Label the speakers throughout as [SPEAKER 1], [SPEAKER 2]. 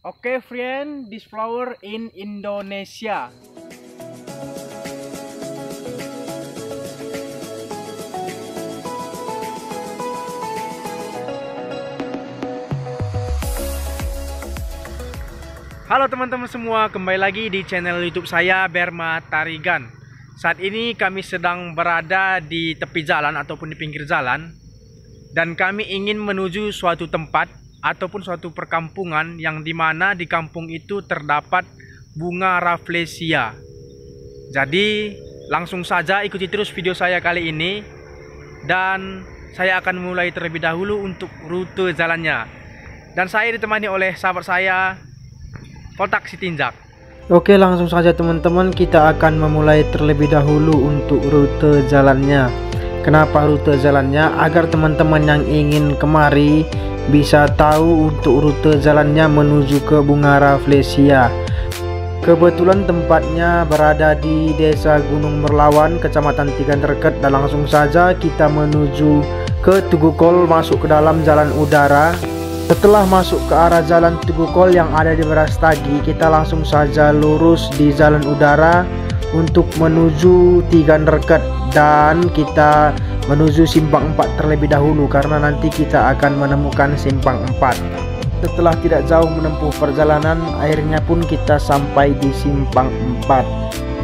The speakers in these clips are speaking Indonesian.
[SPEAKER 1] Okay, friend, this flower in Indonesia. Halo teman-teman semua, kembali lagi di channel YouTube saya, Berma Tarigan. Saat ini kami sedang berada di tepi jalan ataupun di pinggir jalan, dan kami ingin menuju suatu tempat ataupun suatu perkampungan yang dimana di kampung itu terdapat bunga rafflesia. Jadi langsung saja ikuti terus video saya kali ini, dan saya akan mulai terlebih dahulu untuk rute jalannya. Dan saya ditemani oleh sahabat saya, Kotak Sitinjak.
[SPEAKER 2] Oke, langsung saja teman-teman, kita akan memulai terlebih dahulu untuk rute jalannya. Kenapa rute jalannya? Agar teman-teman yang ingin kemari bisa tahu untuk rute jalannya menuju ke bunga rafflesia. Kebetulan tempatnya berada di Desa Gunung Merlawan, Kecamatan Tigan Terket, dan langsung saja kita menuju ke Tugu Kol, masuk ke dalam jalan udara. Setelah masuk ke arah jalan Tugu Kol yang ada di Brastagi, kita langsung saja lurus di jalan udara untuk menuju Tigan Terket, dan kita menuju simpang 4 terlebih dahulu karena nanti kita akan menemukan simpang 4. Setelah tidak jauh menempuh perjalanan, akhirnya pun kita sampai di simpang 4.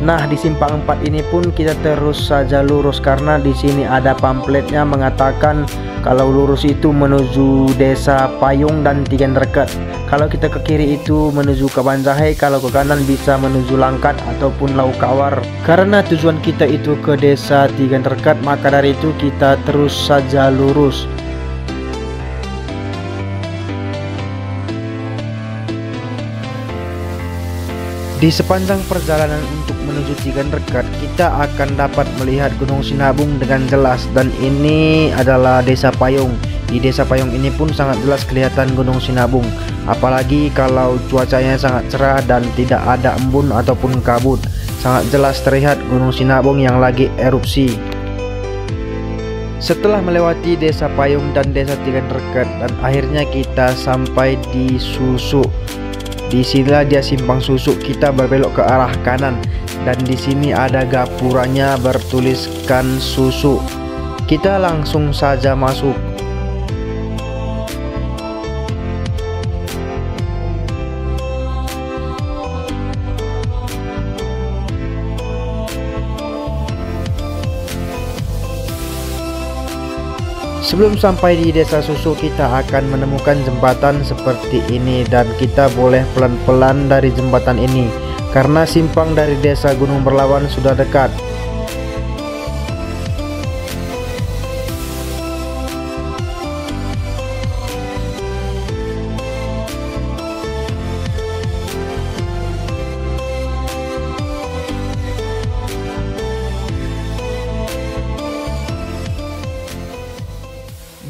[SPEAKER 2] Nah, di simpang 4 ini pun kita terus saja lurus karena di sini ada pamfletnya mengatakan kalau lurus itu menuju Desa Payung dan Tigan Terket. Kalau kita ke kiri itu menuju Kabanjahe, kalau ke kanan bisa menuju Langkat ataupun Laukawar. Karena tujuan kita itu ke Desa Tigan Terket, maka dari itu kita terus saja lurus. Di sepanjang perjalanan untuk menuju Tigan Terket, kita akan dapat melihat Gunung Sinabung dengan jelas, dan ini adalah Desa Payung. Di Desa Payung ini pun sangat jelas kelihatan Gunung Sinabung, apalagi kalau cuacanya sangat cerah dan tidak ada embun ataupun kabut. Sangat jelas terlihat Gunung Sinabung yang lagi erupsi. Setelah melewati Desa Payung dan Desa Tigan Terket, dan akhirnya kita sampai di Susuk. Di sinilah dia simpang Susuk. Kita berbelok ke arah kanan, dan di sini ada gapuranya bertuliskan Susuk. Kita langsung saja masuk. Sebelum sampai di Desa Susuk, kita akan menemukan jembatan seperti ini, dan kita boleh pelan-pelan dari jembatan ini karena simpang dari Desa Gunung Merlawan sudah dekat.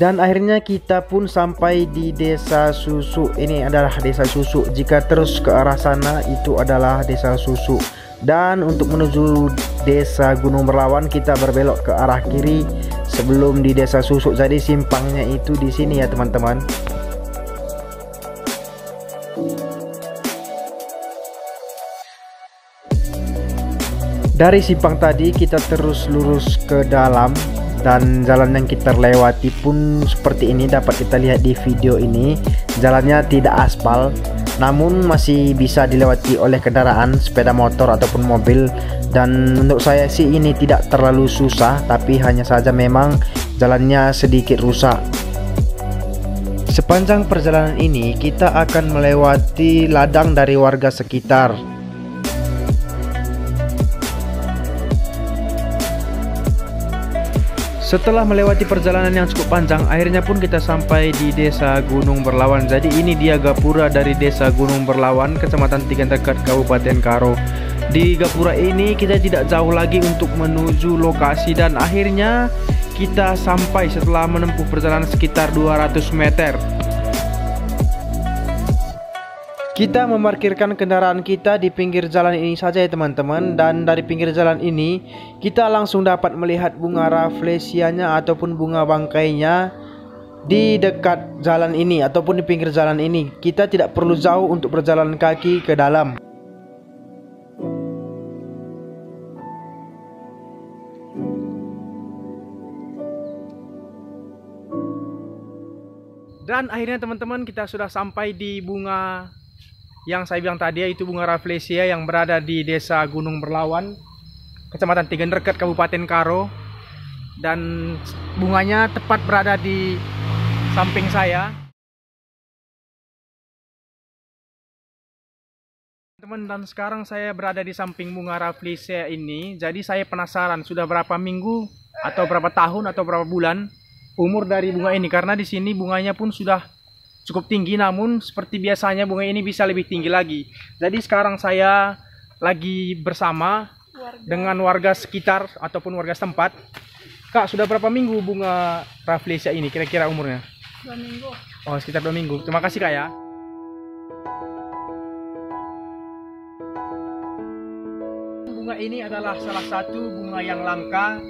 [SPEAKER 2] Dan akhirnya kita pun sampai di Desa Susuk. Ini adalah Desa Susuk. Jika terus ke arah sana itu adalah Desa Susuk. Dan untuk menuju Desa Gunung Merlawan kita berbelok ke arah kiri sebelum di Desa Susuk. Jadi simpangnya itu di sini ya teman-teman. Dari simpang tadi kita terus lurus ke dalam, dan jalan yang kita lewati pun seperti ini, dapat kita lihat di video ini. Jalannya tidak aspal, namun masih bisa dilewati oleh kendaraan sepeda motor ataupun mobil, dan menurut saya sih ini tidak terlalu susah, tapi hanya saja memang jalannya sedikit rusak. Sepanjang perjalanan ini kita akan melewati ladang dari warga sekitar. Setelah melewati perjalanan yang cukup panjang, akhirnya pun kita sampai di Desa Gunung Merlawan. Jadi ini dia gapura dari Desa Gunung Merlawan, Kecamatan Tigan Terket, Kabupaten Karo. Di gapura ini kita tidak jauh lagi untuk menuju lokasi, dan akhirnya kita sampai setelah menempuh perjalanan sekitar 200 meter. Kita memarkirkan kendaraan kita di pinggir jalan ini saja ya teman-teman, dan dari pinggir jalan ini kita langsung dapat melihat bunga rafflesianya ataupun bunga bangkainya di dekat jalan ini ataupun di pinggir jalan ini. Kita tidak perlu jauh untuk berjalan kaki ke dalam.
[SPEAKER 1] Dan akhirnya teman-teman, kita sudah sampai di bunga yang saya bilang tadi, yaitu bunga Rafflesia yang berada di Desa Gunung Berlawan, Kecamatan Tigenderket, Kabupaten Karo. Dan bunganya tepat berada di samping saya. Teman, dan sekarang saya berada di samping bunga Rafflesia ini. Jadi saya penasaran sudah berapa minggu atau berapa tahun atau berapa bulan umur dari bunga ini, karena di sini bunganya pun sudah cukup tinggi, namun seperti biasanya bunga ini bisa lebih tinggi lagi. Jadi sekarang saya lagi bersama dengan warga sekitar ataupun warga setempat. Kak, sudah berapa minggu bunga Rafflesia ini kira-kira umurnya?
[SPEAKER 3] 2 minggu.
[SPEAKER 1] Oh, sekitar 2 minggu. Terima kasih Kak ya. Bunga ini adalah salah satu bunga yang langka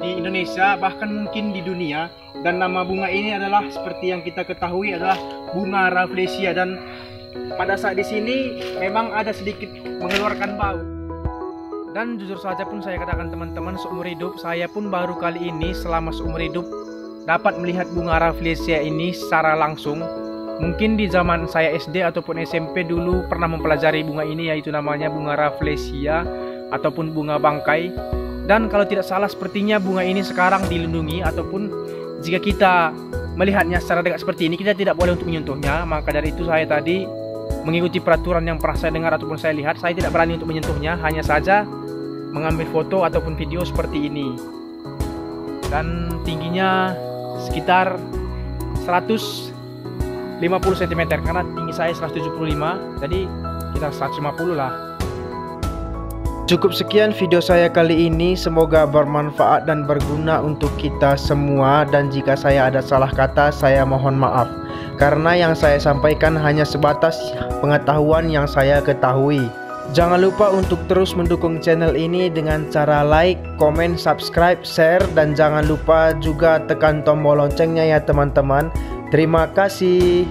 [SPEAKER 1] di Indonesia, bahkan mungkin di dunia. Dan nama bunga ini adalah seperti yang kita ketahui adalah bunga Rafflesia, dan pada saat di sini memang ada sedikit mengeluarkan bau. Dan jujur saja pun saya katakan teman-teman, seumur hidup saya pun baru kali ini selama seumur hidup dapat melihat bunga Rafflesia ini secara langsung. Mungkin di zaman saya SD ataupun SMP dulu pernah mempelajari bunga ini, yaitu namanya bunga Rafflesia ataupun bunga bangkai. Dan kalau tidak salah sepertinya bunga ini sekarang dilindungi, ataupun jika kita melihatnya secara dekat seperti ini kita tidak boleh untuk menyentuhnya. Maka dari itu saya tadi mengikuti peraturan yang pernah saya dengar ataupun saya lihat, saya tidak berani untuk menyentuhnya, hanya saja mengambil foto ataupun video seperti ini. Dan tingginya sekitar 150 cm, karena tinggi saya 175, jadi kita 150 lah.
[SPEAKER 2] Cukup sekian video saya kali ini, semoga bermanfaat dan berguna untuk kita semua. Dan jika saya ada salah kata, saya mohon maaf, karena yang saya sampaikan hanya sebatas pengetahuan yang saya ketahui. Jangan lupa untuk terus mendukung channel ini dengan cara like, komen, subscribe, share, dan jangan lupa juga tekan tombol loncengnya ya teman-teman. Terima kasih.